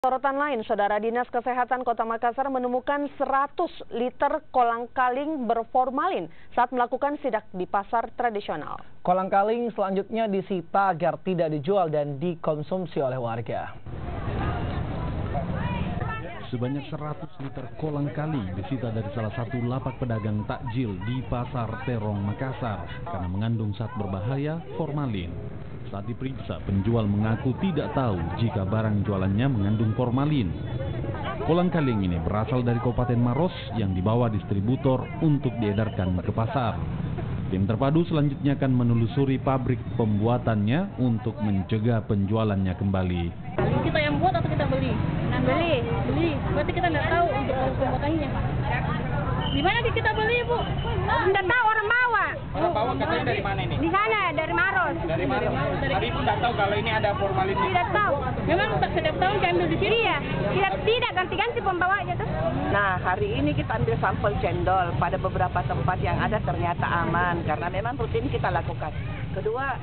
Sorotan lain, Saudara, Dinas Kesehatan Kota Makassar menemukan 100 liter kolang-kaling berformalin saat melakukan sidak di pasar tradisional. Kolang-kaling selanjutnya disita agar tidak dijual dan dikonsumsi oleh warga. Sebanyak 100 liter kolang-kaling disita dari salah satu lapak pedagang takjil di Pasar Terong, Makassar karena mengandung zat berbahaya formalin. Saat diperiksa, penjual mengaku tidak tahu jika barang jualannya mengandung formalin. Kolang-kaling ini berasal dari Kabupaten Maros yang dibawa distributor untuk diedarkan ke pasar. Tim terpadu selanjutnya akan menelusuri pabrik pembuatannya untuk mencegah penjualannya kembali. Kita yang buat atau kita beli? Beli. Berarti kita nggak tahu untuk pembuatannya. Di mana kita beli, Bu? Nggak tahu, orang bawa. Orang bawa katanya dari mana ini? Di sana, dari Maros. Dari Maros. Tapi Ibu nggak tahu kalau ini ada formalin. Tidak tahu. Memang setiap tahun diambil di sini? Iya, tidak ganti-ganti pembawanya tuh. Nah, hari ini kita ambil sampel cendol pada beberapa tempat yang ada ternyata aman karena memang rutin kita lakukan. Kedua,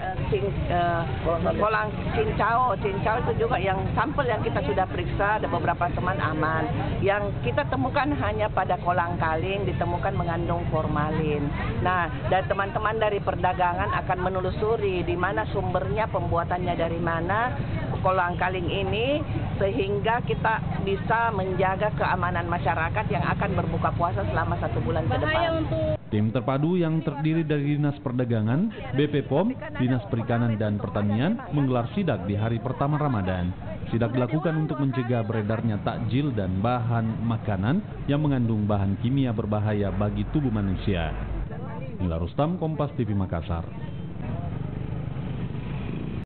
kolang cincau itu juga yang sampel yang kita sudah periksa ada beberapa teman aman. Yang kita temukan hanya pada kolang-kaling ditemukan mengandung formalin. Nah, dan teman-teman dari perdagangan akan menelusuri di mana sumbernya, pembuatannya dari mana kolang-kaling ini sehingga kita bisa menjaga keamanan masyarakat yang akan berbuka puasa selama 1 bulan ke depan. Tim terpadu yang terdiri dari Dinas Perdagangan, BP POM, Dinas Perikanan dan Pertanian menggelar sidak di hari pertama Ramadan. Sidak dilakukan untuk mencegah beredarnya takjil dan bahan makanan yang mengandung bahan kimia berbahaya bagi tubuh manusia. Nila Rustam, Kompas TV Makassar.